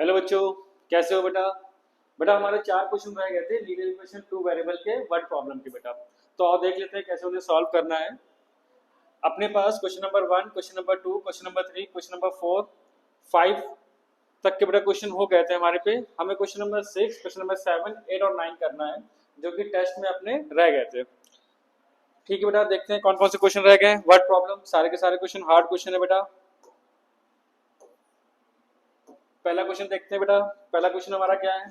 Hello बच्चों, कैसे हो बेटा? बेटा हमारे चार क्वेश्चन रह गए थे लीनियर इक्वेशन टू वेरिएबल के वर्ड प्रॉब्लम के बेटा। तो आओ देख लेते हैं कैसे उन्हें सॉल्व करना है। अपने पास question number 1, question number 2, question number 3, question number 4, 5 तक के बेटा क्वेश्चन हो गए थे हमारे पे। हमें क्वेश्चन नंबर 6, क्वेश्चन नंबर 7, 8 और 9 करना है, जो कि टेस्ट में अपने रह गए थे। ठीक है बेटा, देखते हैं कौन कौन से क्वेश्चन रह गए। वर्ड प्रॉब्लम सारे के सारे क्वेश्चन हार्ड क्वेश्चन है बेटा। पहला क्वेश्चन देखते हैं बेटा। पहला क्वेश्चन हमारा क्या है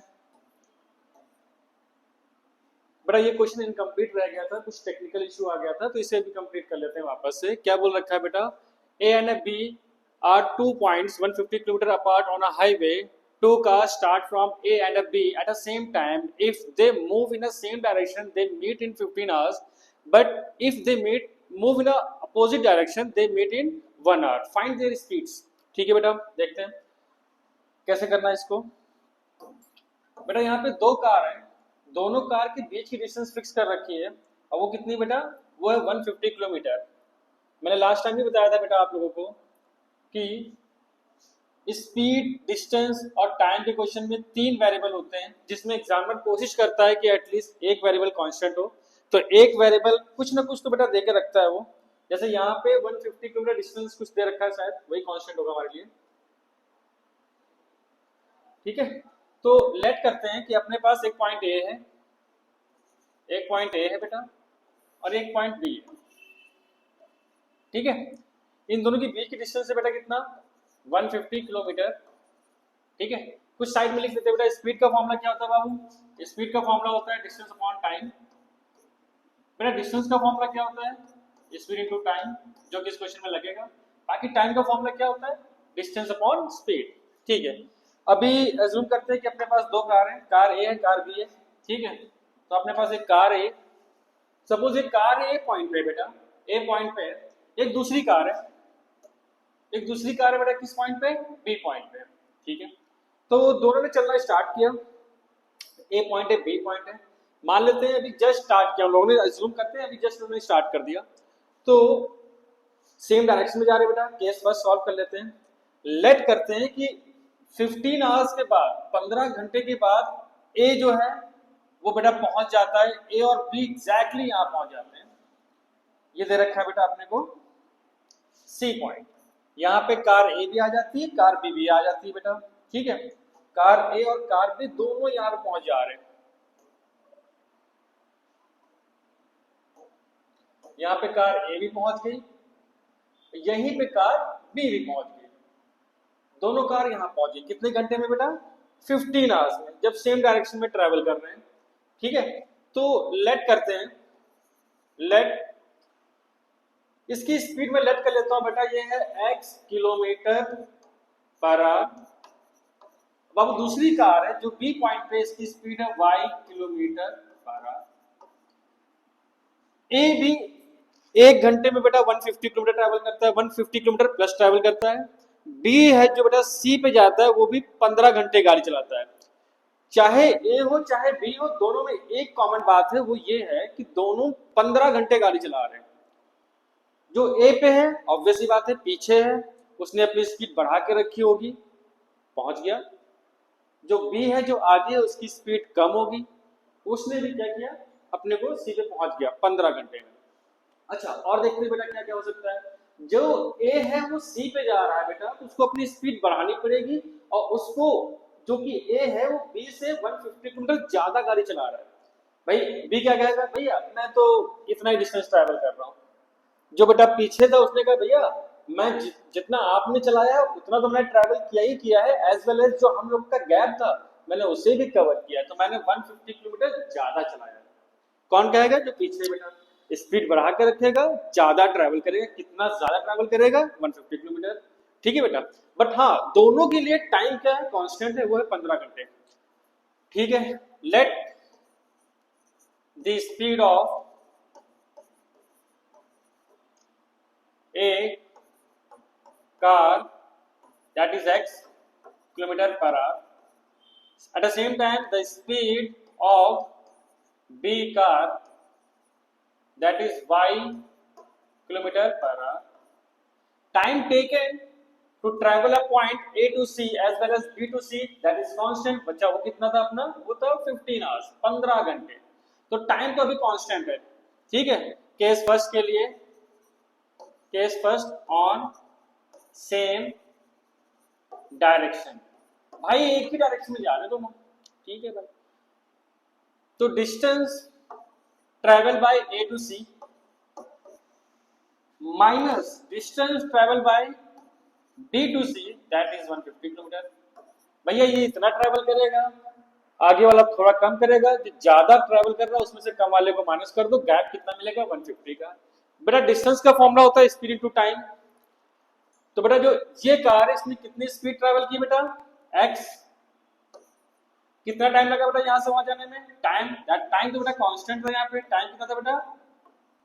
बेटा? ये क्वेश्चन इनकम्प्लीट रह गया था, कुछ टेक्निकल इशू आ गया था, तो इसे भी कंप्लीट कर लेते हैं वापस से। क्या बोल रखा है बेटा? A and B are 2 points 150 kilometre apart on a highway. Two cars start from A and B at the same time. If they move in the same direction, they meet in 15 hours. But if they move in a opposite direction, they meet in 1 hour. Find their speeds. ठीक है बेटा, देखते हैं कैसे करना है इसको। बेटा यहाँ पे दो कार है, दोनों कार के बीच की डिस्टेंस फिक्स कर रखी है, और वो कितनी बेटा? वो है 150 किलोमीटर। मैंने लास्ट टाइम भी बताया था बेटा आप लोगों को कि स्पीड, डिस्टेंस और टाइम के क्वेश्चन में तीन वेरिएबल होते हैं, जिसमें एग्जामिनर कोशिश करता है कि एटलीस्ट एक वेरिएबल कांस्टेंट हो। तो एक वेरिएबल कुछ ना कुछ तो बेटा दे के रखता है वो। जैसे यहाँ पे 150 किलोमीटर डिस्टेंस कुछ दे रखा है, शायद वही कांस्टेंट होगा हमारे लिए। ठीक है, तो लेट करते हैं कि अपने पास एक पॉइंट ए है, एक पॉइंट ए है बेटा, और एक पॉइंट बी है। ठीक है, इन दोनों के बीच की डिस्टेंस है बेटा कितना? 150 किलोमीटर। ठीक है, कुछ साइड में लिख देते हैं बेटा। स्पीड का फॉर्मूला क्या होता है बाबू? स्पीड का फॉर्मूला होता है डिस्टेंस अपॉन टाइम। बेटा डिस्टेंस का फॉर्मूला क्या होता है? स्पीड इनटू टाइम, जो कि इस क्वेश्चन में लगेगा। बाकी टाइम का फॉर्मूला क्या होता है? Distance upon speed. ठीक है, अभी अज्यूम करते हैं कि अपने पास दो कार हैं, कार ए है, कार बी है। ठीक है, तो अपने पास एक कार है, सपोज एक कार है ए पॉइंट पे बेटा, ए पॉइंट पे। एक दूसरी कार है, एक दूसरी कार है बेटा किस पॉइंट पे? बी पॉइंट पे। ठीक है, तो दोनों ने चलना स्टार्ट किया। ए पॉइंट है, बी पॉइंट है। मान लेते हैं अभी जस्ट स्टार्ट किया, हम लोगों ने अज्यूम करते हैं अभी जस्ट उन्होंने स्टार्ट कर दिया, तो सेम डायरेक्शन में जा रहे बेटा। केस फर्स्ट सॉल्व कर लेते हैं। लेट करते हैं कि 15 आवर्स के बाद, 15 घंटे के बाद ए जो है वो बेटा पहुंच जाता है, ए और बी एग्जैक्टली यहाँ पहुंच जाते हैं। ये दे रखा है बेटा अपने को सी पॉइंट। यहाँ पे कार ए भी आ जाती है, कार बी भी आ जाती है बेटा। ठीक है, कार ए और कार बी दोनों यहाँ पे पहुंच जा रहे हैं। यहाँ पे कार ए भी पहुंच गई, यहीं पे कार बी भी पहुंच गई। दोनों कार यहाँ पहुंच गई कितने घंटे में बेटा? 15 आवर्स में, जब सेम डायरेक्शन में ट्रेवल कर रहे हैं। ठीक है, तो लेट करते हैं। लेट इसकी स्पीड में लेट कर लेता हूं बेटा, ये है x किलोमीटर पर आवर। अब दूसरी कार है जो बी पॉइंट पे, इसकी स्पीड है y किलोमीटर पर आवर। ए भी एक घंटे में बेटा 150 किलोमीटर ट्रैवल करता है, 150 किलोमीटर प्लस ट्रैवल करता है। बी है जो बेटा सी पे जाता है, वो भी 15 घंटे गाड़ी चलाता है। चाहे ए हो चाहे बी हो, दोनों में एक कॉमन बात है, वो ये है कि दोनों 15 घंटे गाड़ी चला रहे हैं। जो ए पे है ऑब्वियसली बात है पीछे है, उसने अपनी स्पीड बढ़ा के रखी होगी, पहुंच गया। जो बी है जो आगे है, उसकी स्पीड कम होगी, उसने भी क्या किया? अपने को सी पे पहुंच गया 15 घंटे में। अच्छा, और देखते हैं बेटा क्या क्या हो सकता है। जो ए है वो सी पे जा रहा है बेटा, तो उसको अपनी स्पीड बढ़ानी पड़ेगी, और उसको जो कि ए है वो बी से 150 किलोमीटर ज्यादा गाड़ी चला रहा है। भाई बी क्या कहेगा? भैया मैं तो इतना ही डिस्टेंस ट्रैवल कर रहा हूँ। जो बेटा पीछे था उसने कहा भैया मैं जितना आपने चलाया उतना तो मैंने ट्रैवल किया ही किया है, एज वेल एज जो हम लोग का गैप था मैंने उसे भी कवर किया, तो मैंने 150 किलोमीटर ज्यादा चलाया। कौन कहेगा? जो पीछे बेटा स्पीड बढ़ा के रखेगा, ज्यादा ट्रैवल करेगा। कितना ज्यादा ट्रैवल करेगा? 150 किलोमीटर। ठीक है बेटा, बट हाँ दोनों के लिए टाइम क्या है? कांस्टेंट है, वो है 15 घंटे। ठीक है, let the speed of a car, that is x kilometer per hour. At the same time, the speed of b car, that is y kilometer per hour. Time taken to travel a point A to C as well as B to C that is constant. बच्चा वो कितना था अपना, वो था 15 hours, 15 घंटे। तो time तो अभी कांस्टेंट है, ठीक है। केस फर्स्ट के लिए, case first on same direction, भाई एक ही डायरेक्शन में जा रहे दोनों, ठीक है भाई। तो distance travel bye A to C minus distance travel bye B to C that is 150 kilometre. भैया ये इतना ट्रेवल करेगा, आगे वाला थोड़ा कम करेगा, जो ज्यादा ट्रेवल कर रहा है उसमें से कम वाले को माइनस कर दो, गैप कितना मिलेगा 150 का। बेटा डिस्टेंस का फॉर्मूला होता है स्पीड इनटू टाइम। तो बेटा जो ये कार है इसने कितनी स्पीड ट्रेवल की बेटा, x। कितना टाइम लगा बेटा यहाँ से वहां जाने में, टाइम, टाइम तो बेटा कांस्टेंट था यहाँ पे, टाइम कितना था बेटा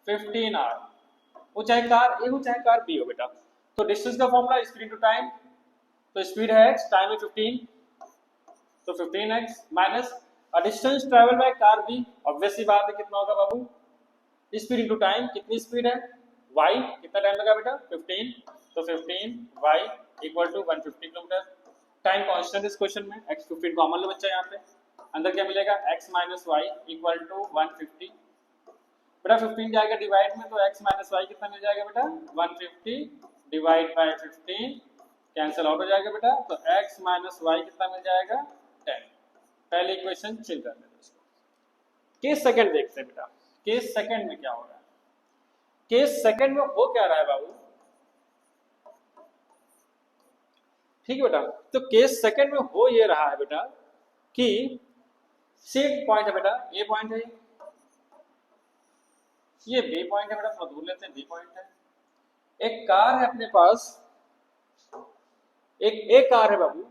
15 आवर। वो चाहे कार ए हो चाहे कार बी हो बेटा। तो डिस्टेंस का फॉर्मूला स्पीड इनटू टाइम, तो स्पीड है x, टाइम है 15, तो 15x minus distance travel by car B, obvious सी बात है कितना होगा बाबू, स्पीड इनटू टाइम, कितनी स्पीड है y, कितना टाइम लगा बेटा 15, तो 15y equal to 150 kilometre. Time constant इस क्वेश्चन में, x 15 कॉमन लो बच्चा यहाँ पे, अंदर क्या मिलेगा x minus Y equal to 150। बेटा 15 जाएगा डिवाइड में, तो x माइनस वाई कितना मिल जाएगा बेटा 150 डिवाइड बाय 15 कैंसिल आउट हो जाएगा बेटा, तो x माइनस वाई कितना मिल जाएगा 10। पहले इक्वेशन चिल कर लेते हैं। केस सेकंड देखते हैं बेटा, केस सेकंड में क्या हो रहा है। केस सेकंड में हो क्या रहा है बाबू, ठीक है बेटा। तो केस सेकंड में हो ये रहा है बेटा कि सेट पॉइंट है बेटा, ए पॉइंट है, ये बी पॉइंट है बेटा, थोड़ा दूर लेते हैं, बी पॉइंट है। एक कार है अपने पास, एक कार है बाबू,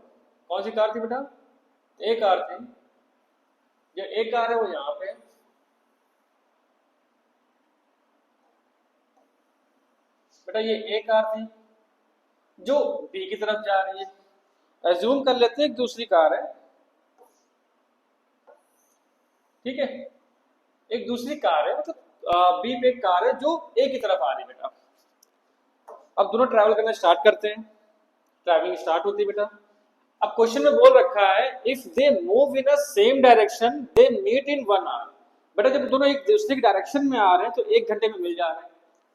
कौन सी कार थी बेटा, एक कार थी। जो एक कार है वो यहाँ पे, बेटा ये एक कार थी जो बी की तरफ जा रही है। एज्यूम कर लेते हैं एक दूसरी कार है, ठीक है, एक दूसरी कार है, मतलब बी पे एक कार है जो ए की तरफ आ रही है बेटा। अब दोनों ट्रैवल करना स्टार्ट करते हैं, ट्रैवलिंग स्टार्ट होती है बेटा। अब क्वेश्चन में बोल रखा है if they move in a same direction they meet in 1 hour. बेटा जब दोनों एक दूसरे की डायरेक्शन में आ रहे हैं तो 1 घंटे में मिल जा रहे हैं,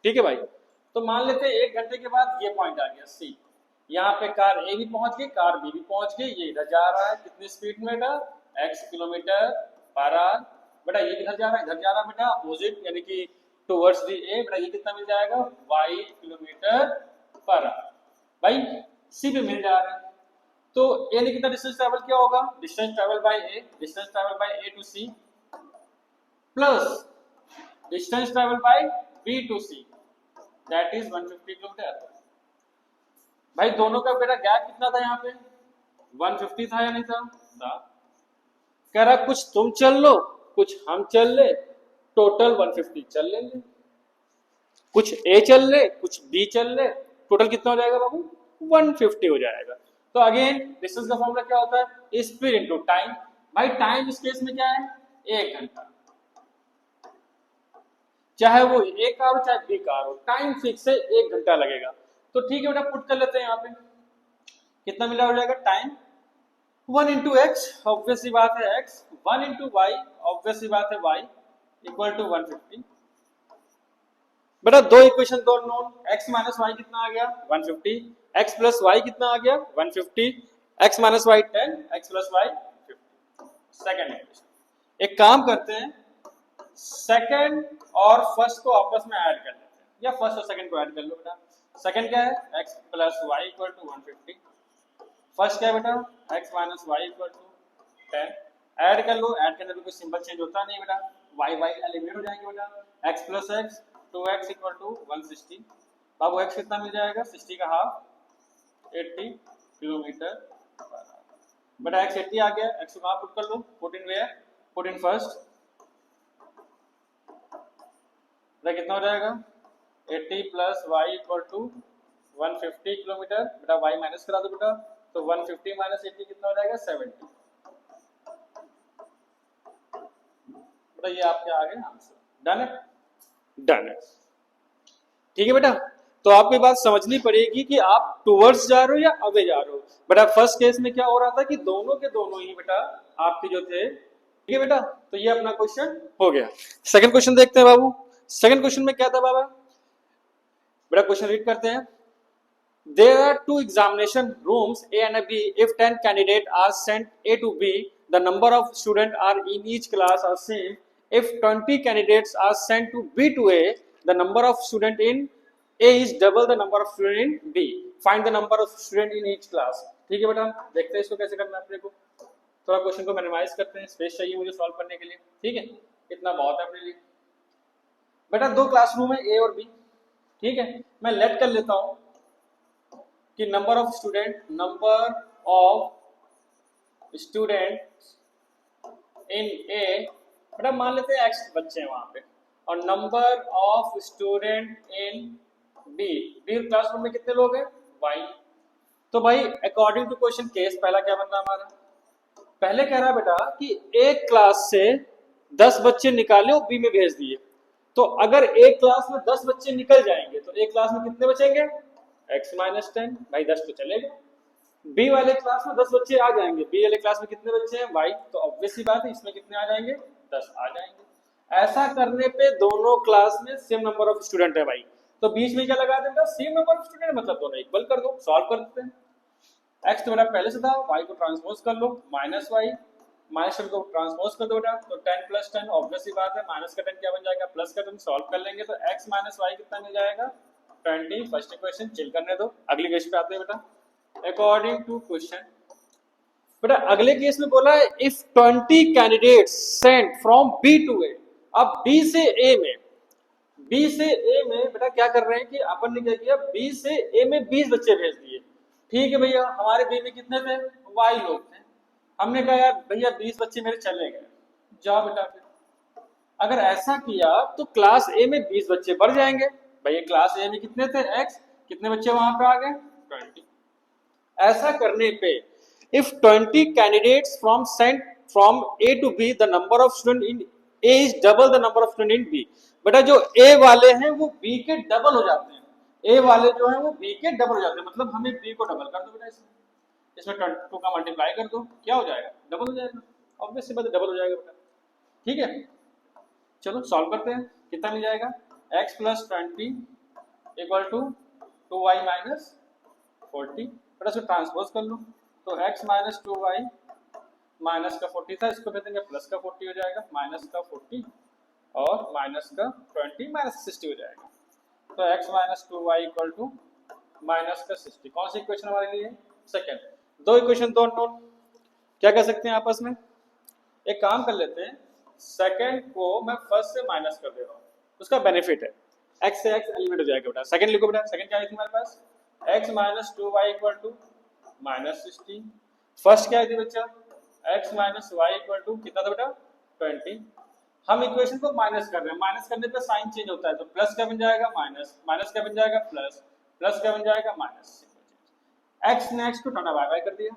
ठीक है भाई। तो मान लेते हैं 1 घंटे के बाद ये पॉइंट आ गया सी, यहाँ पे कार ए भी पहुंच गई, कार बी भी पहुंच गई, ये इधर जा रहा है कितनी स्पीड में बेटा x किलोमीटर पर आवर। बेटा ये इधर जा रहा है, इधर जा रहा है बेटा अपोजिट यानी कि टुवर्ड्स दी ए, बेटा ये कितना मिल जाएगा y किलोमीटर पर आवर। भाई सी पे मिल जा रहा है, तो ए ने कितना डिस्टेंस ट्रैवल किया होगा, distance travel by A, distance travel by A to C plus distance travel by B to C that is 150 kilometre. भाई दोनों का बेटा गैप कितना था यहाँ पे 150 था या नहीं था, कह रहा कुछ तुम चल लो कुछ हम चल ले, टोटल 150 चल लेंगे, कुछ ए चल ले कुछ बी चल ले, टोटल कितना हो जाएगा बाबू 150 हो जाएगा। तो अगेन डिस्टेंस का फॉर्मूला क्या होता है स्पीड इनटू टाइम। भाई टाइम इस केस में क्या है 1 घंटा, चाहे वो ए कार हो चाहे बी कार हो, टाइम फिक्स है 1 घंटा लगेगा। तो ठीक है बेटा पुट कर लेते हैं यहाँ पे, कितना मिला हो जाएगा टाइम 1 इंटू एक्स, ऑब्वियस सी बात है x, 1 इंटू वाई, ऑब्वियस सी बात है y इक्वल टू 150। बेटा दो इक्वेशन दो नोन, x माइनस वाई कितना आ गया 150, x प्लस वाई कितना आ गया 150, x minus Y 10, x plus Y 50। Second equation, एक काम करते हैं सेकेंड और फर्स्ट को आपस में ऐड कर लेते हैं, या फर्स्ट और सेकेंड को ऐड कर लो बेटा। सेकेंड क्या है x plus Y equal to 150, first क्या है बेटा x minus Y equal to 10, add कर लो, ऐड करने में कोई सिंबल चेंज होता नहीं बेटा, y y एलिमिनेट हो जाएंगे बेटा, x plus x 2x equal to 160। बाबू x कितना मिल जाएगा 60 का हाफ 80 किलोमीटर पर आवर। बेटा x 80 आ गया, x को कहाँ पुट कर लो, put in where, put in first, बेटा कितना हो जाएगा 80 plus Y equal to 150 kilometre. बेटा y माइनस करा दो बेटा, तो 150 माइनस 80 कितना हो जाएगा 70। बेटा ये आपके आ गए आंसर, डन है, डन है, ठीक है बेटा। तो आपको ये बात समझनी पड़ेगी कि आप टूवर्ड्स जा रहे हो या अवे जा रहे हो। बेटा फर्स्ट केस में क्या हो रहा था कि दोनों के दोनों ही बेटा आपके जो थे, ठीक है बेटा, तो ये अपना क्वेश्चन हो गया। सेकंड क्वेश्चन देखते हैं बाबू। सेकंड क्वेश्चन में क्या था बाबा, बेटा क्वेश्चन रीड करते हैं। There are two examination rooms A and B. If 10 candidates are sent A to B, the number of students are in each class are same. If 20 candidates are sent to B to A, the number of students in A is double the number of students in B. Find the number of students in each class. ठीक है बेटा, देखते हैं इसको कैसे करना है अपने को। थोड़ा क्वेश्चन को मिनिमाइज करते हैं, स्पेस चाहिए मुझे सॉल्व करने के लिए, ठीक है, इतना बहुत है अपने लिए। बेटा दो क्लासरूम है A और B, ठीक है, मैं लेट कर लेता हूँ कि नंबर ऑफ स्टूडेंट इन ए, बेटा मान लेते हैं x बच्चे हैं वहां पे, और number of student in B, B classroom में कितने लोग हैं y। तो भाई अकॉर्डिंग टू क्वेश्चन केस पहला क्या बनना हमारा, पहले कह रहा बेटा कि एक क्लास से 10 बच्चे निकाले और बी में भेज दिए। तो अगर एक क्लास में 10 बच्चे निकल जाएंगे तो एक क्लास में कितने बचेंगे, x माइनस 10, भाई 10 तो चलेगा। बी वाले क्लास में 10 बच्चे आ जाएंगे, बी वाले क्लास में कितने बच्चे हैं y, तो ऑब्वियस सी बात है इसमें कितने आ जाएंगे, 10 आ जाएंगे। ऐसा करने पे दोनों क्लास में सेम नंबर ऑफ स्टूडेंट है भाई, तो बीच में क्या लगा देंगे, सेम नंबर ऑफ स्टूडेंट, मतलब दोनों इक्वल कर दो, सॉल्व कर देते हैं। x तो बेटा पहले से था, y को ट्रांसपोज कर लो, माइनस वाई, माइनस को ट्रांसपोज कर दो बेटा, तो 10 प्लस 10, ऑब्वियस सी बात है माइनस का 10 क्या बन जाएगा, प्लस का 10, सॉल्व कर लेंगे तो x माइनस वाई कितना मिल जाएगा, 20। फर्स्ट इक्वेशन चिल करने दो, अगली क्वेश्चन पे आते हैं बेटा। अकॉर्डिंग टू क्वेश्चन, बेटा अगले केस में बोला है if 20 candidates sent from B to A. अब बी से ए में, बी से ए में बेटा क्या कर रहे हैं कि अपन ने क्या किया, बी से ए में 20 बच्चे भेज दिए, ठीक है भैया, हमारे बी में कितने थे, y लोग थे। हमने कहा यार भैया 20 बच्चे मेरे चले गए, जाओ बेटा फिर। अगर ऐसा किया तो क्लास ए में 20 बच्चे बढ़ जाएंगे, भैया क्लास ए में कितने थे x, कितने बच्चे वहां पे आ गए, 20। ऐसा करने पे if 20 candidates from sent from A to B, the number of student in A is double the number of student in B. बेटा जो ए वाले हैं वो बी के डबल हो जाते हैं, ए वाले जो है वो बी के डबल हो जाते हैं, मतलब हमें बी को डबल कर दो बेटा, इसमें 2 का मल्टीप्लाई कर दो, क्या हो जाएगा, डबल हो जाएगा, ऑब्वियस सी बात है डबल हो जाएगा बेटा, ठीक है। चलो सॉल्व करते हैं, कितना मिल जाएगा, x plus 20 equal to 2y minus 40, बेटा इसको ट्रांसपोज कर लो, तो x माइनस 2y माइनस का 40 था, इसको भेजेंगे प्लस का 40 हो जाएगा, माइनस का 40 और माइनस का 20 माइनस 60 हो जाएगा, तो x minus 2y equal to minus का 60। कौन सी इक्वेशन हमारे लिए, सेकंड। दो इक्वेशन दो नोट, क्या कर सकते हैं आपस में, एक काम कर लेते हैं, सेकंड को मैं फर्स्ट से माइनस कर दे रहा हूँ, उसका बेनिफिट है, x से x एलिमिनेट हो जाएगा बेटा। सेकंड लिखो बेटा, सेकंड क्या है हमारे पास, x minus 2y equal to minus 60। First क्या है बच्चा, x minus Y equal to कितना था बेटा, 20। हम इक्वेशन को माइनस कर रहे हैं, माइनस करने पे साइन चेंज होता है, तो प्लस क्या बन जाएगा माइनस, माइनस क्या बन जाएगा प्लस, प्लस क्या बन जाएगा माइनस। x ने x को टाटा बाय बाय कर दिया,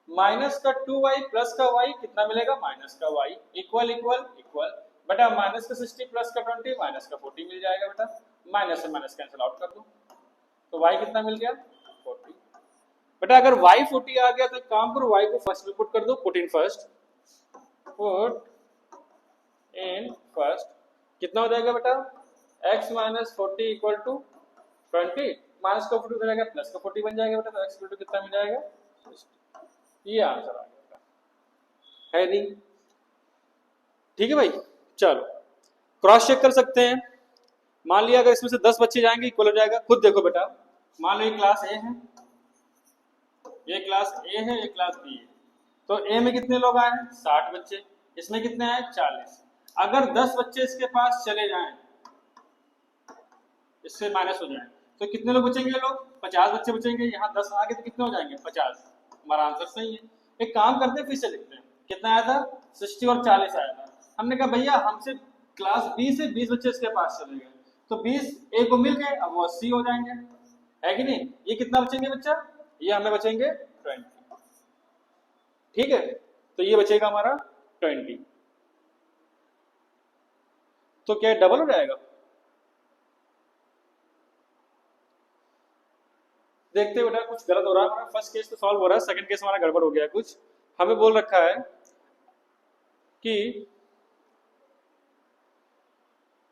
माइनस का 2y प्लस का y कितना मिलेगा, माइनस का y, इक्वल इक्वल इक्वल, बेटा माइनस का 60 प्लस का 20 माइनस का 40 मिल जाएगा बेटा, माइनस से माइनस कैंसिल आउट कर दो, तो y कितना मिल गया 40। बेटा अगर y 40 आ गया तो एक काम करो, y को फर्स्ट में पुट कर दो, put in first, put in first, कितना हो जाएगा बेटा, x minus 40 equal to 20, minus का 40 हो जाएगा प्लस का 40 बन जाएगा बेटा, तो x इक्वल टू कितना मिल जाएगा 60। ये आंसर आ गया है नहीं, ठीक है भाई। चलो क्रॉस चेक कर सकते हैं, मान लिया अगर इसमें से 10 बच्चे जाएंगे इक्वल हो जाएगा, खुद देखो बेटा, मान लो ये क्लास ए है, ये क्लास ए है, ये क्लास बी है, तो ए में कितने लोग आए हैं 60 बच्चे, इसमें कितने आए 40। अगर 10 बच्चे इसके पास चले जाएं, इससे माइनस हो जाए, तो कितने लोग बचेंगे, लोग 50 बच्चे बचेंगे, यहाँ 10 आगे तो कितने हो जाएंगे 50, हमारा आंसर सही है। एक काम करते हैं फिर से लिखते हैं, कितना आया था 60 और 40 आया था, हमने कहा भैया हमसे क्लास बी से 20 बच्चे इसके पास चले गए, तो 20 ए को मिल गए, अब वो 80 हो जाएंगे, है कि नहीं। ये कितना बचेंगे बच्चा, ये हमें बचेंगे 20, ठीक है, तो ये बचेगा हमारा 20, तो क्या डबल हो जाएगा, देखते हैं बेटा कुछ गलत हो रहा है हमारा। फर्स्ट केस तो सॉल्व हो रहा है, सेकंड केस हमारा गड़बड़ हो गया है कुछ। हमें बोल रखा है कि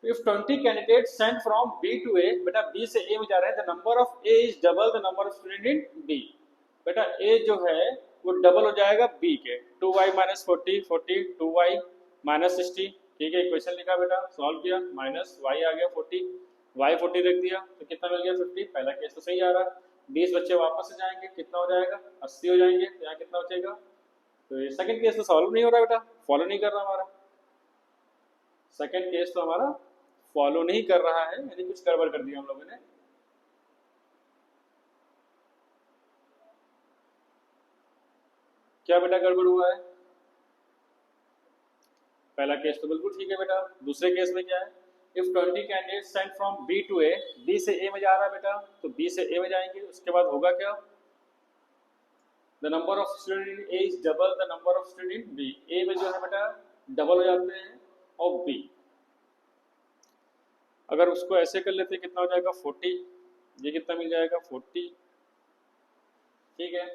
if 20 candidates sent from B to A, बेटा B से A में जा रहे हैं, the number of A is double the number of student in B। बेटा A जो है वो डबल हो जाएगा B के, 2y minus 40 40 2y minus 60। ठीक है, इक्वेशन लिखा बेटा, सॉल्व किया, माइनस y आ गया 40, y 40 रख दिया तो कितना मिल गया 50। पहला केस तो सही आ रहा है। 20 बच्चे वापस से जाएंगे, कितना हो जाएगा 80 हो जाएंगे, तो यहाँ कितना बचेगा। तो ये सेकंड केस तो सॉल्व नहीं हो रहा बेटा, फॉलो नहीं कर रहा हमारा। सेकंड केस तो हमारा फॉलो नहीं कर रहा है, यानी कुछ गड़बड़ कर दिया हम लोगों ने। क्या बेटा गड़बड़ हुआ है। पहला केस तो बिल्कुल ठीक है बेटा। दूसरे केस में क्या है, if 20 candidates sent from B to A, B से ए में जा रहा है बेटा, तो बी से ए में जाएंगे, उसके बाद होगा क्या, the number of student in A is double the number of student in B. A में जो है बेटा डबल हो जाते हैं और बी, अगर उसको ऐसे कर लेते कितना हो जाएगा 40, ये कितना मिल जाएगा 40। ठीक है,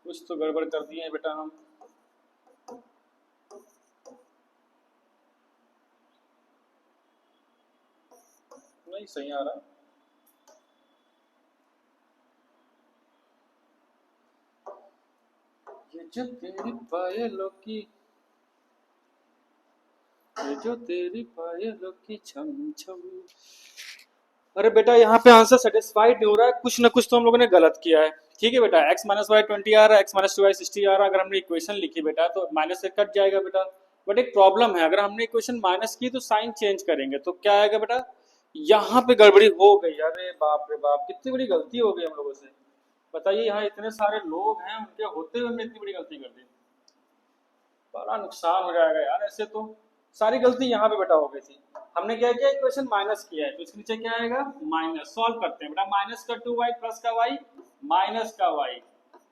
कुछ तो गड़बड़ कर दिए हैं बेटा हम। नहीं सही आ रहा। ये जो तेरी पायलों की, ये जो तेरी पायलों की छम छम। अरे बेटा यहाँ पे आंसर सेटिस्फाइड नहीं हो रहा है, कुछ ना कुछ तो हम लोगों ने गलत किया है। ठीक है बेटा, x माइनस वाई 20 आ रहा है, x माइनस 2y 60 आ रहा है। अगर हमने इक्वेशन लिखी बेटा तो माइनस से कट जाएगा बेटा, बट एक प्रॉब्लम है, अगर हमने इक्वेशन माइनस की तो साइन चेंज करेंगे तो क्या आएगा बेटा, यहाँ पे गड़बड़ी हो गई। अरे बाप रे बाप, कितनी बड़ी गलती हो गई हम लोगों से। बताइए, यहाँ इतने सारे लोग हैं, उनके होते हुए हमने इतनी बड़ी गलती कर दी, बड़ा नुकसान हो जाएगा यार। ऐसे तो सारी गलती यहाँ पे बेटा हो गई थी। हमने क्या किया, इक्वेशन माइनस किया है तो इसके नीचे क्या आएगा माइनस। सॉल्व करते हैं बेटा, माइनस का 2y प्लस का y माइनस का y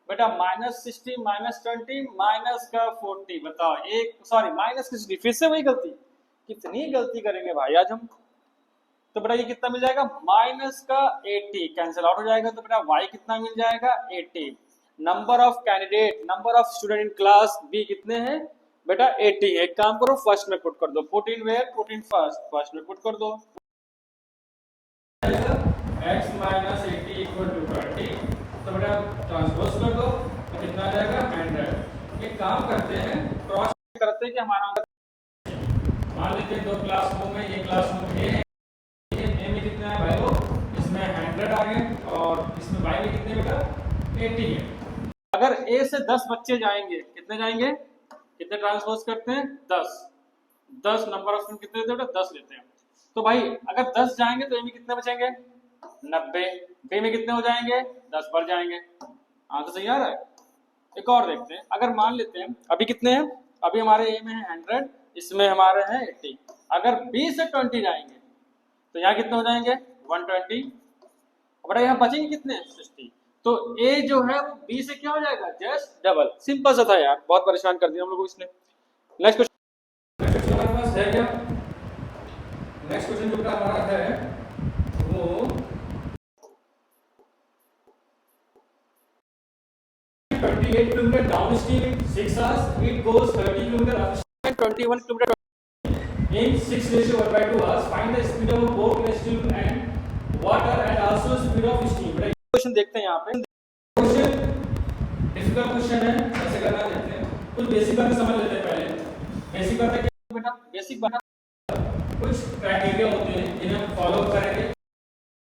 बेटा, माइनस 60 माइनस 20 माइनस का 40। बताओ, एक सॉरी माइनस की 60, फिर से वही गलती। कितनी गलती करेंगे भाई आज हम। तो बेटा ये कितना मिल जाएगा, माइनस का 80 कैंसिल आउट हो जाएगा, तो बेटा y कितना मिल जाएगा 80। Number of candidate, number of student in class B कितने हैं बेटा 80। एक काम करो, फर्स्ट में पुट कर दो, put in where, put in first, first में पुट कर दो। x माइनस 80 इक्वल टू 20, तो बेटा ट्रांसपोज कर दो तो कितना आ जाएगा 100। एक काम करते हैं, क्रॉस करते हैं कि हमारा मान लेते हैं दो क्लासरूम में, ये क्लासरूम ए है, ए में कितना है भाई, वो इसमें 100 आ गए और इसमें y में कितने बेटा 80 है। अगर ए से 10 बच्चे जाएंगे, कितने जाएंगे, कितने ट्रांसपोज करते हैं 10, 10 नंबर ऑफ स्टूडेंट कितने लेते हैं बेटा 10 लेते हैं। तो भाई अगर 10 जाएंगे तो ए में कितने बचेंगे 90, बी में कितने हो जाएंगे 10 बढ़ जाएंगे। हाँ तो सही आ रहा है। एक और देखते हैं, अगर मान लेते हैं अभी कितने हैं, अभी हमारे ए में है 100, इसमें हमारे हैं 80। अगर बी से 20 जाएंगे तो यहाँ कितने हो जाएंगे 120, और यहाँ बचेंगे कितने 60। तो ए जो है वो बी से क्या हो जाएगा जस्ट डबल। सिंपल सा था यार, बहुत परेशान कर दिया हम लोग को इसने। नेक्स्ट क्वेश्चन हमारे पास है क्या, नेक्स्ट क्वेश्चन जो हमारा है वो 28 kilometre down stream in 6 hours, it goes 30 kilometer upstream and 21 kilometer in 6:1/2 hours. Find the speed of a boat in a stream and water and also speed of steam। Question देखते हैं यहाँ पे, question difficult question है, ऐसे करना देखते हैं। कुछ बेसिक बातें समझ लेते हैं पहले। बेसिक बातें क्या बेटा, बेसिक बात कुछ क्राइटेरिया होते हैं जिन्हें हम फॉलो करेंगे,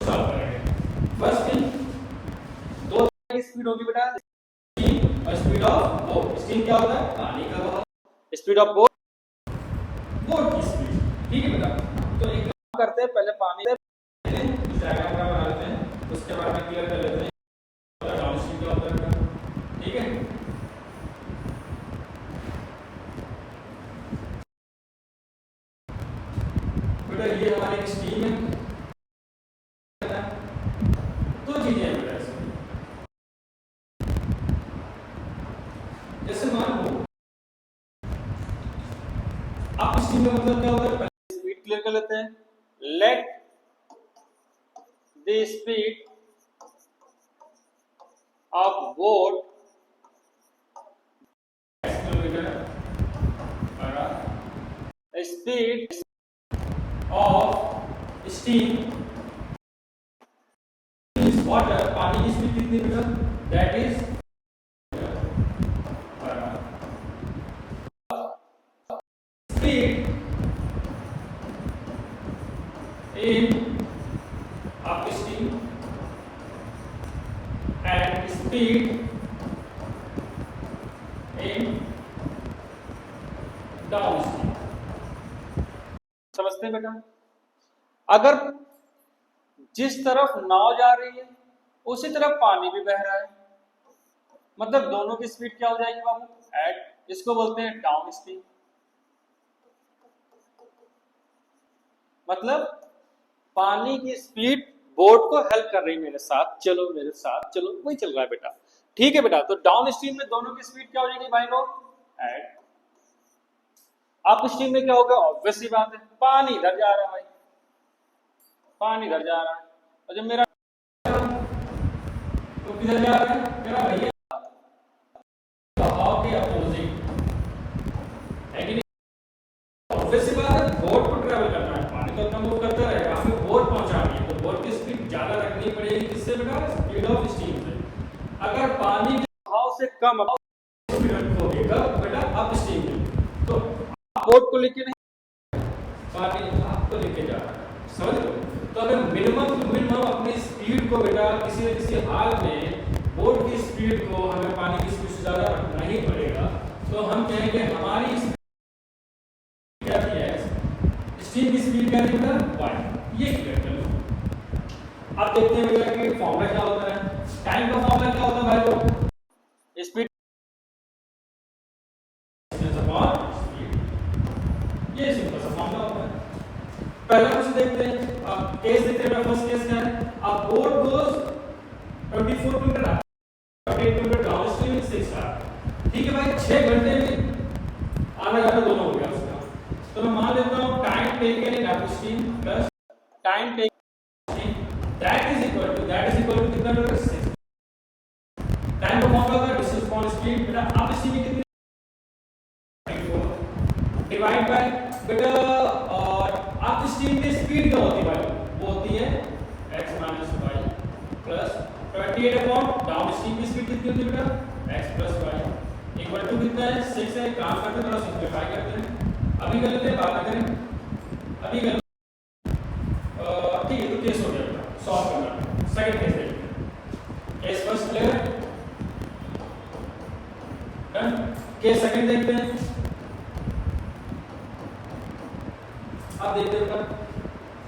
सॉल्व करेंगे। फर्स्ट थिंग, दो स्पीड होगी बेटा, और स्पीड ऑफ बोट। स्टीम क्या होता है, पानी का बहाव। स्पीड ऑफ बोट, बोट की स्पीड। ठीक है बेटा, तो एक काम करते हैं, पहले पानी से डायग्राम बना लेते हैं, उसके बाद में क्लियर कर लेते हैं डाउन स्ट्रीम क्या होता है। ठीक है, बेटा ये हमारी स्टीम है। तो जैसे मान लो अप स्ट्रीम का मतलब क्या होता है, स्पीड क्लियर कर लेते हैं। Let the speed of boat speed of steam is water, पानी की स्पीड कितनी बेटा, that is speed in upstream and speed in downstream। समझते हैं बेटा? अगर जिस तरफ नाव जा रही है उसी तरफ पानी भी बह रहा है, मतलब दोनों की स्पीड क्या हो जाएगी बाबू, एट, इसको बोलते हैं डाउन स्ट्रीम। मतलब पानी की स्पीड बोट को हेल्प कर रही है, मेरे साथ चलो मेरे साथ चलो, वही चल रहा है बेटा। ठीक है बेटा, तो डाउन स्ट्रीम में दोनों की स्पीड क्या हो जाएगी भाई लोग, एट। अप स्ट्रीम में क्या होगा, ऑब्वियस सी बात है, पानी इधर जा रहा है भाई, पानी इधर जा रहा है, और जब मेरा तो किधर जा रहा है मेरा भैया, बहाव के अपोजिट है कि नहीं। ऑब्वियस सी बात है, बोट को ट्रैवल करना है, पानी तो अपना मूव करता रहेगा, हमें बोट पहुंचानी है, तो बोट की स्पीड ज्यादा रखनी पड़ेगी, किससे बेटा, स्पीड ऑफ स्टीम से। अगर पानी के बहाव से कम स्पीड रखोगे कब बेटा, अप स्टीम में, तो बोट को लेके नहीं, पानी आपको लेके जा रहा है, समझ लो। तो अगर मिनिमम टू मिनिमम अपनी स्पीड को बेटा किसी न किसी हाल में बोट की स्पीड को हमें पानी की स्पीड से ज्यादा रखना ही पड़ेगा, तो हम कहेंगे हमारी क्या है, स्टीम की स्पीड क्या है बेटा, y। ये क्लियर कर लो। अब देखते हैं बेटा कि फॉर्मूला क्या होता है, टाइम का फॉर्मूला क्या होता है भाई लोग, स्पीड ये सिंपल सा फॉर्मूला होता है। पहला क्वेश्चन देखते हैं, अब केस देखते हैं, फर्स्ट केस क्या है, अब boat goes 24 kilometre up, 28 kilometre downstream in 6 hour. ठीक है भाई, 6 घंटे में आना जाना दोनों हो गया उसका। तो मैं मान लेता हूं time taken in upstream plus time taken that is equal to कितना होगा, 6। टाइम का फॉर्मूला होगा डिस्टेंस अपॉन स्पीड, बेटा अपस्ट्रीम में कितनी, डिवाइड बाय बेटा अपस्ट्रीम की स्पीड क्या होती है भाई, वो होती है x - y plus 28 upon downstream की स्पीड कितनी होती है बेटा, x + y इक्वल टू कितना है, 6 है। काम करते हैं, थोड़ा सिंपलीफाई करते हैं, अभी कर लेते हैं, बाद में करें, अभी कर ठीक है। तो केस हो गया बेटा, सॉल्व करना। सेकंड केस देखते हैं, केस फर्स्ट क्लियर है, डन। केस सेकंड देखते हैं। अब देखते हैं,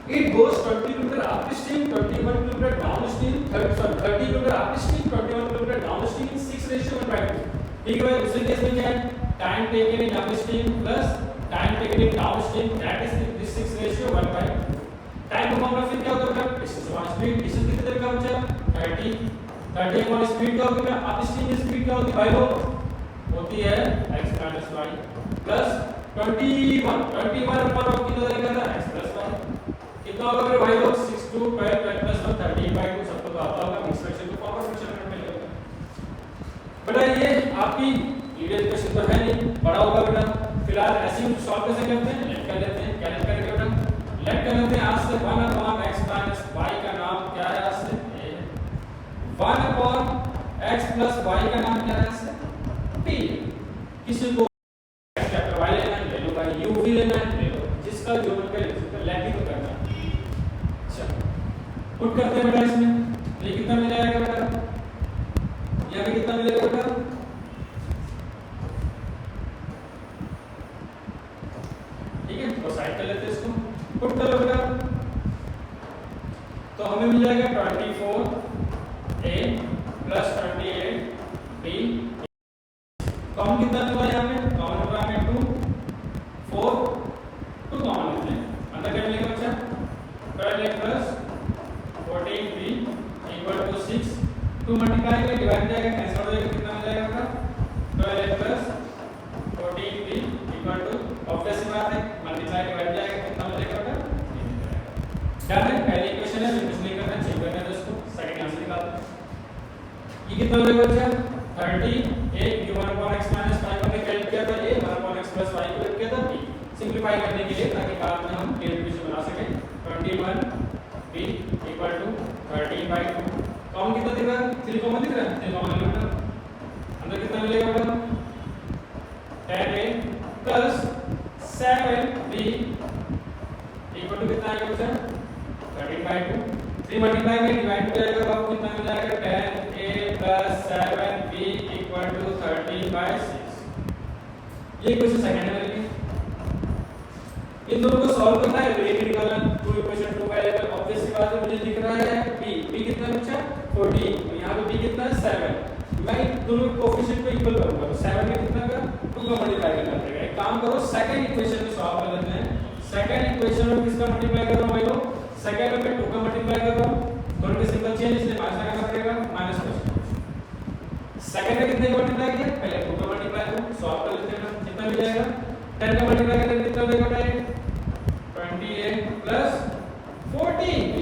it goes 20 kilometre upstream, 21 kilometre downstream, 30 kilometre upstream, 21 kilometre downstream, 6:1/2। ठीक है, दूसरे केस में क्या है, time taken in upstream plus time taken in downstream, that is this 6:1/2। Time का फॉर्मूला फिर क्या होता है, डिस्टेंस अपॉन स्पीड, डिस्टेंस कितने देर का बचा, 30 अपॉन स्पीड क्या होगी, अपस्ट्रीम की स्पीड क्या होती है भाई लोग, होती है x - y प्लस 21 अपॉन कितना देर का, x + y कितना होगा मेरे भाई लोग, 6 2 12 12 + 1 13/2। सबको तो आता होगा, मिक्स फ्रैक्शन को पावर फ्रैक्शन में मिलेगा बेटा। ये आपकी लीनियर क्वेश्चन तो है नहीं, बड़ा होगा बेटा। फिलहाल ऐसे ही सॉल्व कैसे करते हैं, लेट कर लेते हैं, क्या लेट करेंगे बेटा, लेट कर लेते हैं। आज से 1/x - y का नाम क्या है, आज से 1/x + y का नाम क्या है, आज से p। किसी को चैप्टर y लेना है ले लो भाई, u भी लेना है ले लो, जिसका जो मन करे लेट ही तो करना है। पुट करते हैं बेटा इसमें, ये कितना मिल जाएगा बेटा, यहाँ पे कितना मिलेगा बेटा, ठीक है। तो साइड कर लेते हैं इसको, पुट करो बेटा, तो हमें मिल जाएगा 24a प्लस 28b। कॉमन कितना मिला यहाँ पे, कॉमन होगा हमें 2 4 2 कॉमन लेते हैं, अंदर क्या मिलेगा बच्चा, 12a plus 14b equal to 6। 2 multiply में डिवाइड जाएगा, कैंसिल हो जाएगा, कितना मिल जाएगा बेटा, 12a प्लस कितना मिलेगा बच्चा 30 a q1 upon x minus 5 हमने कैलकुलेट किया था a 1 upon x plus y को किया था b सिंपलीफाई करने के लिए ताकि बाद में हम डेरिवेशन बना सके 21 b equal to 13/2 कॉमन कितना दिख रहा है 3 कॉमन दिख रहा है 3 कॉमन ले बेटा अंदर कितना मिलेगा बेटा 10a plus 7b equal to कितना आएगा बच्चा 13/2 3 मल्टीप्लाई में डिवाइड हो जाएगा तो आपको कितना मिल जाएगा 10a plus 7b equal to 13/6 ये क्वेश्चन सेकंड में लिखिए इन दोनों को सॉल्व करना है रिलेटेड निकालना two equation two variable obvious सी बात है मुझे दिख रहा है b कितना बचा 14 और यहां पे b कितना है 7 मैं दोनों कोएफिशिएंट को इक्वल करूंगा तो 7 में कितना का 2 का मल्टीप्लाई करना पड़ेगा एक काम करो सेकंड इक्वेशन में सॉल्व कर लेते हैं सेकंड इक्वेशन में किसका मल्टीप्लाई कर रहा हूं भाई लोग सेकंड में 2 का मल्टीप्लाई कर रहा हूं दोनों के सिंबल चेंज इसलिए माइनस लगाना पड़ेगा माइनस सेकंड में कितने का मल्टीप्लाई किया पहले 2 का मल्टीप्लाई करो सॉल्व कर लेते हैं कितना मिल जाएगा 10 का मल्टीप्लाई करें कितना मिलेगा 28 plus 14b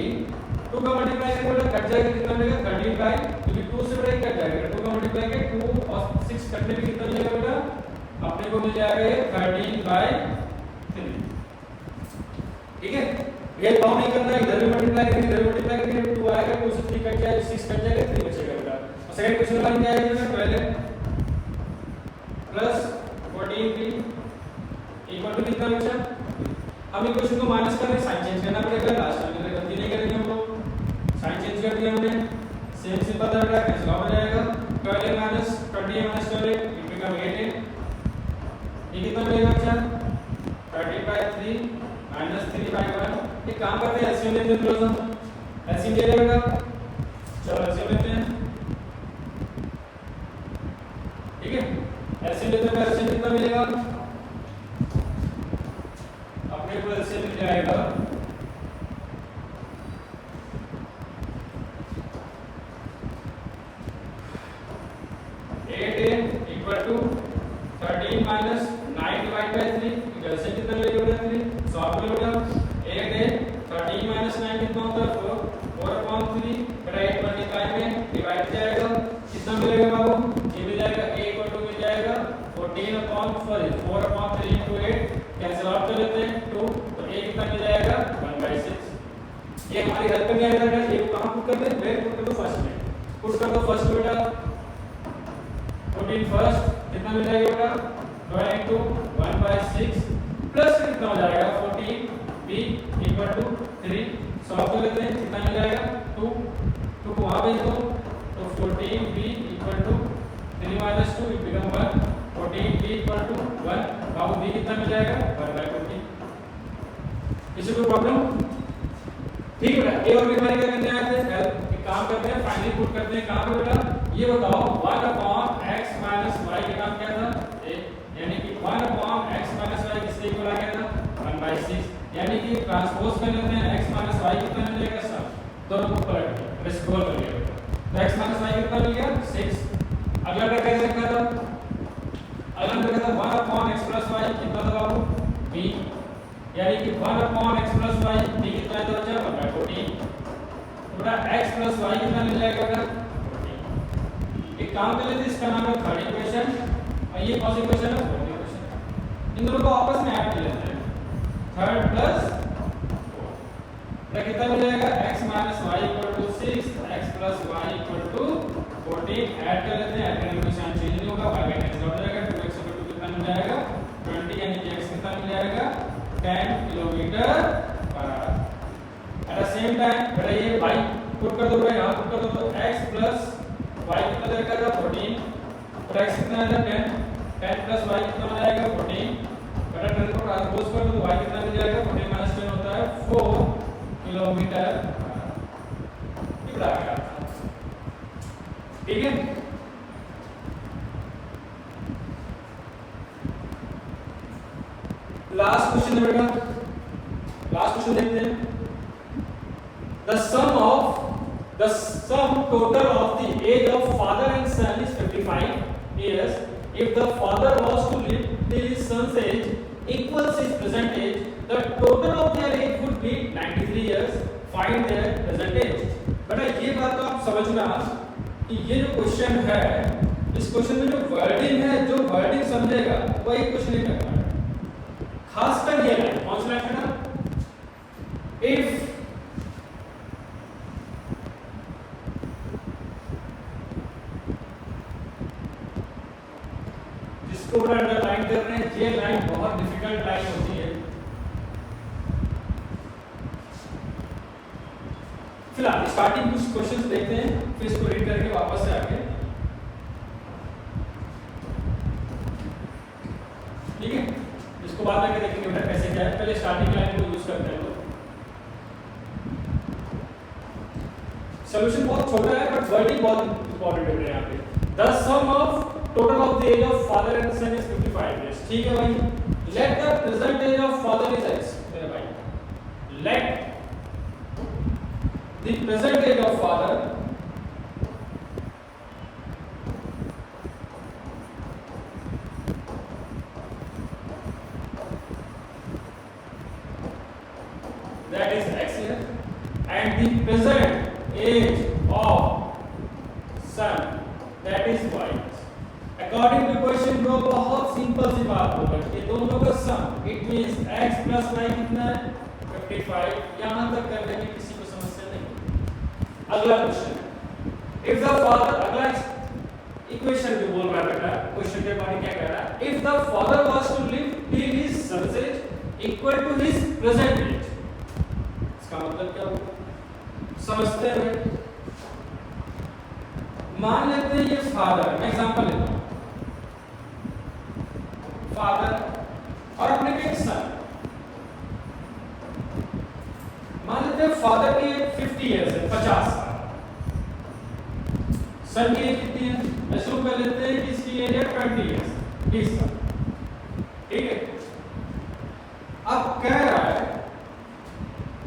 2 का मल्टीप्लाई करें बोला कट जाएगा कितना मिलेगा 13 बाय क्योंकि 2 से बड़ा कट जाएगा 2 का मल्टीप्लाई करें 2 और 6 कटने पे कितना मिलेगा बेटा अपने को मिल जाएगा 13/3 ठीक है ये काउंट नहीं करना इधर भी मल्टीप्लाई करेंगे इधर भी मल्टीप्लाई करेंगे 2 आएगा 2 से 3 कट जाएगा 6 कट जाएगा 3 बचेगा बेटा और सेकंड क्वेश्चन वाला क्या आएगा पहले प्लस 14b इक्वल टू कितना बचा हम इक्वेशन को माइनस करके साइन चेंज करना पड़ेगा लास्ट टाइम में गलती नहीं करेंगे हम लोग साइन चेंज कर दिया हमने सेम सिंपल रहेगा कैंसिल हो जाएगा 12 माइनस 20 माइनस 12 इट बिकम 18 ये कितना मिलेगा बच्चा 30/3 माइनस 3/1 एक काम करते हैं एलसीएम लेते हैं थोड़ा सा एलसीएम ले लेगा चलो एलसीएम लेते हैं ठीक है एलसीएम लेते हैं एलसीएम कितना मिलेगा अपने को एलसीएम मिल जाएगा 8a equal to 13 minus 9 divided by 3 LCM कितना मिलेगा 3 सॉल्व करोगे 8a 13 minus 9 कितना होता है 4/3 बटा 8 मल्टीप्लाई में डिवाइड जाएगा कितना मिलेगा बाबू ये मिल जाएगा a equal to मिल जाएगा 4/3 into 8 कैंसिल आउट कर लेते हैं 2 तो a कितना मिल जाएगा 1/6 ये हमारी हेल्प में आएगा बेटा ये कहां पुट करते हैं ब्रेक पुट कर दो फर्स्ट में पुट कर दो फर्स्ट बेटा 14 फर्स्ट कितना मिल जाएगा बेटा 2 into 1/6 प्लस कितना हो जाएगा 14b equal to 3 सॉल्व कर लेते हैं कितना मिल जाएगा 2 को वहां भेज दो तो 14b equal to 3 minus 2 it become 1 14b equal to 1 Babu b कितना मिल जाएगा 1/14 इसे कोई प्रॉब्लम ठीक है बेटा ए और बी हमारे क्या करने आए थे एक काम करते हैं फाइनली पुट करते हैं कहां पे बेटा ये बताओ 1/x minus y का नाम क्या था a यानी कि 1/x minus y किसके इक्वल आ गया था 1/6 यानी कि ट्रांसपोज कर लेते हैं x minus y कितना मिल जाएगा सब दोनों को पलट के स्क्रॉल कर लिया तो x minus y कितना मिल गया 6 अगला क्या कैसे लिखा था अगला क्या था 1/x plus y कितना था बाबू b यानी कि 1/x plus y b कितना है तो बचा 1/14 तो बेटा x plus y कितना मिल जाएगा बेटा 14 एक काम कर लेते हैं इसका नाम है थर्ड इक्वेशन और ये कौन सी इक्वेशन है फोर्थ इक्वेशन इन दोनों को आपस में ऐड कर लेते हैं थर्ड प्लस फोर्थ कितना मिल जाएगा x minus y equal to 6 x plus y equal to 14 add कर लेते हैं ऐड करने का निशान चेंज नहीं होगा y कैंसिल हो जाएगा 2x equal to कितना मिल जाएगा 20 यानी कि x कितना मिल जाएगा 10 kilometre per our at the same time बेटा ये y पुट कर दो भाई यहां पुट कर दो तो x plus y कितना जाएगा 14 और x कितना आएगा 10 plus y कितना हो जाएगा 14 बेटा 10 को ट्रांसपोज कर दो तो y कितना मिल जाएगा 14 minus 10 होता है 4 किलोमीटर कितना आ गया ठीक है लास्ट क्वेश्चन है बेटा लास्ट क्वेश्चन देखते हैं the sum total of the age of father and son is 55 years if the father was to live till his son's age equals his present age the total of their age would be 93 years find their present age बेटा ये बात तो आप समझना कि ये जो question है, इस क्वेश्चन में जो वर्डिंग है, जो वर्डिंग समझेगा वही क्वेश्चन करना है। खासकर ये लाइन, कौन सी लाइन है? इफ जिसको बड़ा अंडरलाइन कर रहे हैं, ये लाइन बहुत डिफिकल्ट लाइन होती है। फिलहाल स्टार्टिंग कुछ क्वेश्चंस देखते हैं, फिर इसको रीड करके वापस से आके, ठीक है? इसको बाद में देखेंगे बेटा कैसे क्या है। पहले स्टार्टिंग लाइन को यूज करते हैं लोग। सॉल्यूशन बहुत छोटा है बट वर्डिंग बहुत इंपॉर्टेंट है यहाँ पे। The sum of total of the age of father and son is 55 years। ठीक है भाई। Let the present age of father is x। मेरे भाई, let the present age of father that is x here and the present age of son that is y। according to question bro, बहुत simple सी बात होगा कि दोनों का sum it means x plus y कितना है 55। यहां तक करने में किसी को समस्या नहीं। अगला क्वेश्चन, इफ द फादर, अगला इक्वेशन जो बोल रहा है बेटा, क्वेश्चन के बारे में क्या कह रहा है? If the father was to live till his son's age equal to his present age. इसका मतलब क्या होगा समझते हैं। मान लेते हैं ये फादर, मैं एग्जांपल लेता हूं, फादर और अपने के एक सन। मान लेते हैं फादर की 50 इयर्स है, 50 साल। सन की एज कितनी है? एज्यूम कर लेते हैं कि इसकी एज है 20 इयर्स, 20 साल। ठीक है। अब कह रहा है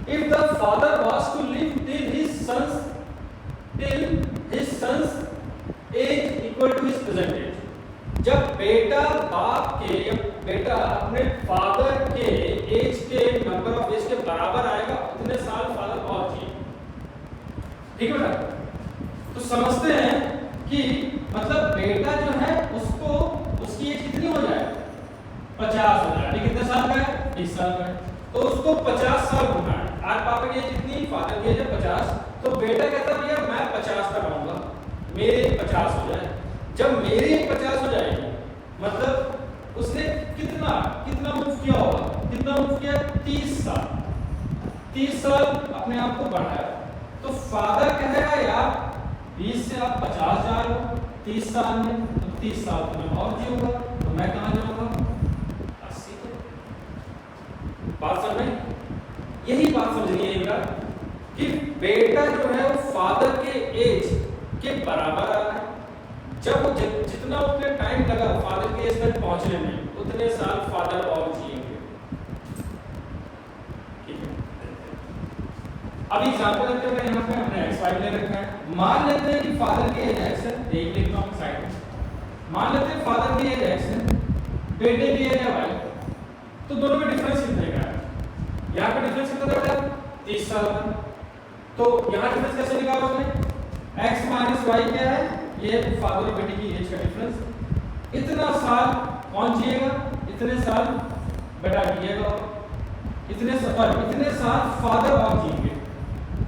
if the father was to live till his son's age equal to his present age. जब बेटा बाप के या बेटा अपने फादर के एज के नंबर ऑफ एज के बराबर आएगा, उतने साल फादर और जिए। ठीक है बेटा? तो समझते हैं कि मतलब बेटा जो है उसको उसकी एज कितनी हो जाए? 50 हो जाए। कितने साल का है? 20 साल का है। तो उसको 50 साल होना है। आज पापा की एज कितनी? फादर की एज 50। तो बेटा कहता भैया मैं 50 का रहूंगा, मेरी 50 हो जाए। जब मेरी 50 हो जाएगी मतलब उसने कितना मूव किया होगा? कितना मूव किया? 30 साल। 30 साल अपने आप को बढ़ाया। तो फादर कहेगा यार 20 से आप 50 जा रहे हो 30 साल में, तो 30 साल तो मैं और जीऊंगा, तो मैं कहाँ जाऊंगा? 80 पे। बात समझ में? यही बात समझिए कि बेटा जो है वो फादर के एज के बराबर आ रहा है। जब वो जितना उतने टाइम लगा फादर के एज तक पहुंचने में, उतने साल फादर और जिएंगे। ठीक है। अब एग्जांपल लेते हैं, यहाँ पे हमने x5 ले रखा है। मान लेते हैं कि फादर की एज x है, देख लेता हूँ साइड में। मान लेते हैं फादर की एज x है, बेटे की एज है y। तो दोनों में डिफरेंस कितने का है? यहाँ पे डिफरेंस कितना था? 30 साल का। तो यहाँ डिफरेंस कैसे निकालोगे? x माइनस y क्या है? ये फादर और बेटे की एज का डिफरेंस। इतना साल कौन जिएगा? इतने साल बेटा जिएगा। इतने साल फादर और जिएंगे।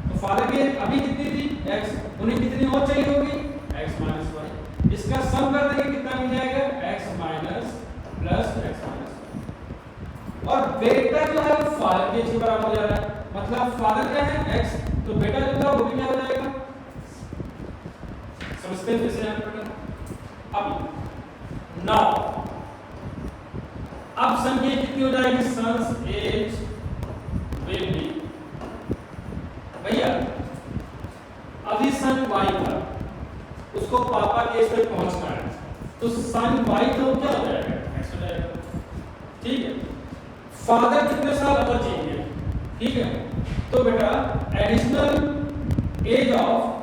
तो फादर की अभी कितनी थी? x, उन्हें कितनी और चाहिए होगी? x minus y। इसका सम कर देंगे, कितना मिल जाएगा? x minus plus x minus. और बेटा जो है फादर के एज के बराबर हो जा रहा है, मतलब फादर क्या है? x, तो बेटा जो है वो भी क्या हो जाएगा? समझते हैं कैसे यहाँ पर? अब नाउ अब सन की कितनी हो जाएगी? सन्स एज विल बी, भैया अभी सन y था, उसको पापा के एज तक पहुंचना है, तो सन y तो क्या हो जाएगा? x हो जाएगा। ठीक है। फादर कितने साल और जिएंगे? ठीक है। तो बेटा एडिशनल एज ऑफ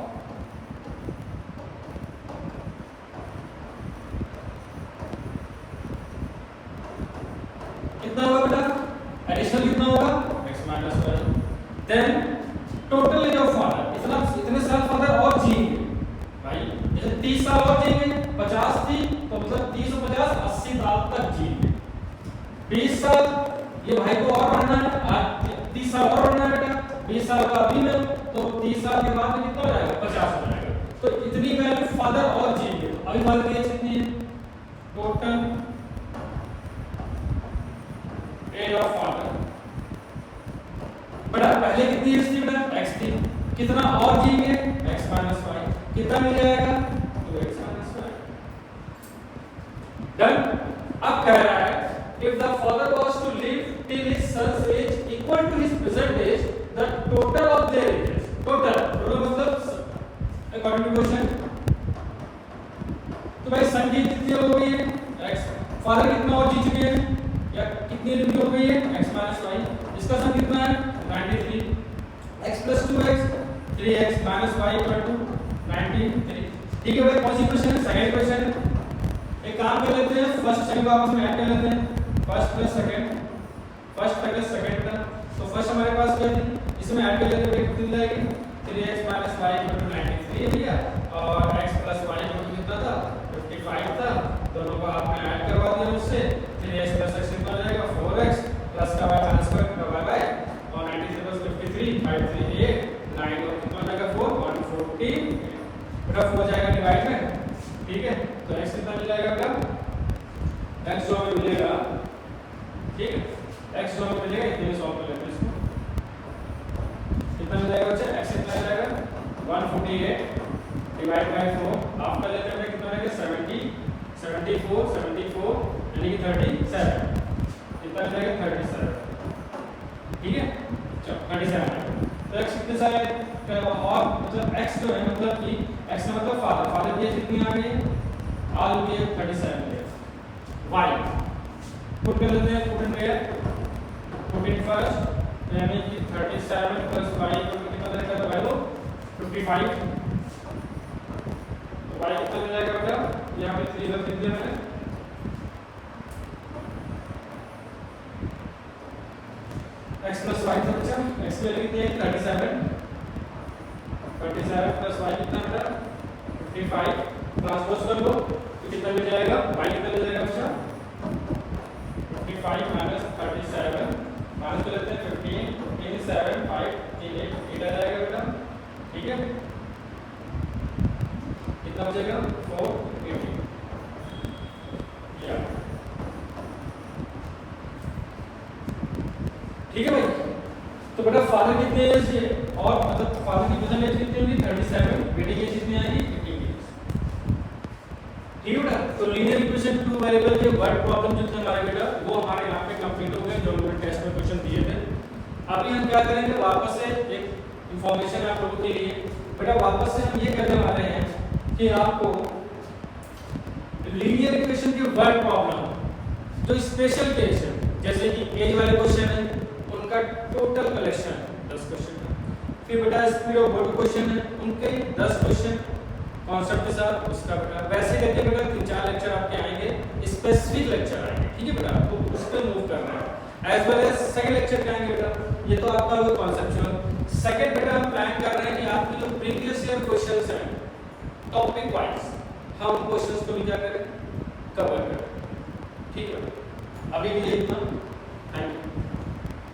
कितना होगा बेटा? एडिशनल कितना होगा? x minus y। Then total age of father, इतने साल फादर और जिएंगे भाई। 30 साल और जिएंगे, 50 थी तो मतलब 30 और 50 80 साल तक जिएंगे। 20 साल ये भाई को और बढ़ना है, 30 साल और बढ़ना है बेटा, 20 साल का अभी में तो 30 साल के बाद में कितना हो जाएगा, 50 हो जाएगा। तो इतनी वैल्यू फादर और जिएंगे। अभी फादर की एज कितनी है, टोटल एज ऑफ फादर बेटा पहले कितनी एज थी बेटा, x थी, कितना और जिएंगे, x माइनस वाई, कितना मिल जाएगा, 2x माइनस वाई। डन। अब कह रहा है if the father was to live till his son's age equal to his present age, the total of their ages, total मतलब according to question, तो भाई सन की कितनी हो गई है, x, फादर कितना और जी चुके हैं या कितनी लिमिट हो गई है, x माइनस वाई, इसका सन कितना है 93, x plus 2x 3x minus Y equal to 93। ठीक है भाई, कौन सी क्वेश्चन है, सेकंड क्वेश्चन है। एक काम कर लेते हैं, फर्स्ट सेकंड को आपस में ऐड कर लेते हैं, first plus second, first plus second का, तो फर्स्ट हमारे पास क्या थी, इसमें ऐड कर लेते हैं, कितनी मिल जाएगी 3x minus Y equal to 93 भैया, और x plus Y equal to कितना था 55 था, दोनों को आपने ऐड करवा दिया उससे, 3x प्लस x कितना हो जाएगा 4x प्लस का y ट्रांसफर का y और 93 प्लस 53 5 3 8 9 और कितना हो जाएगा 4 140 बेटा 4 जाएगा डिवाइड में। ठीक है, तो x कितना मिल जाएगा बेटा, x जो हमें मिलेगा, ठीक है, x जो हमें मिलेगा इतने सॉल्व कर लेते हैं इसको, कितना मिल जाएगा बच्चा, x कितना मिल जाएगा 148 डिवाइड बाय 4, आप कर लेते हैं कितना रहेगा 70 74 74 यानी कि 37, कितना मिल जाएगा 37। ठीक है, चलो 37, तो x कितने साल है, और मतलब x जो है मतलब कि x का मतलब फादर की एज कितनी आ गई, आल की 37 है, y पुट कर लेते हैं, put in where, put in first यानी कि 37 प्लस y कितना रहेगा, तो वैल्यू 55, तो y कितना मिल जाएगा बेटा, यहाँ पे 3 रख दिया मैंने, x प्लस y था बच्चा, x की वैल्यू कितनी है 37 प्लस y कितना बेटा 55, ट्रांसपोज कर लो तो कितना मिल जाएगा, y कितना मिल जाएगा बच्चा 55 माइनस 37 माइनस कर लेते हैं 15 15 7 5 3 8 आ जाएगा बेटा। ठीक है, कितना बचेगा 480 या ठीक है भाई। तो बेटा फादर कितने एज है, और मतलब फादर की प्रेजेंट एज कितनी होगी 37, बेटे की एज कितनी आएगी 15 इयर्स। ठीक है बेटा, तो लीनियर इक्वेशन टू वेरिएबल के वर्ड प्रॉब्लम जो थे हमारे बेटा वो हमारे यहाँ पे कंप्लीट हो गए, जो हमने टेस्ट में क्वेश्चन दिए थे। अभी हम क्या करेंगे, वापस से एक इंफॉर्मेशन आप लोगों के लिए बेटा, वापस से हम ये करने वाले हैं कि आपको लीनियर इक्वेशन के वर्ड प्रॉब्लम जो स्पेशल केस है, जैसे कि एज वाले क्वेश्चन है उनका टोटल कलेक्शन 10 क्वेश्चन है, फिर बेटा स्पीड ऑफ बोर्ड क्वेश्चन है उनके 10 क्वेश्चन कॉन्सेप्ट के साथ उसका बेटा, वैसे करके बेटा 3-4 लेक्चर आपके आएंगे, स्पेसिफिक लेक्चर आएंगे। ठीक है बेटा, आपको उस पर मूव करना है, as well as second lecture क्या आएंगे बेटा, ये तो आपका होगा कॉन्सेप्चुअल। सेकंड बेटा हम प्लान कर रहे हैं कि आपके जो प्रीवियस ईयर क्वेश्चंस हैं टॉपिक वाइज हम क्वेश्चंस को भी क्या करें, कवर करें। ठीक है, अभी के लिए इतना।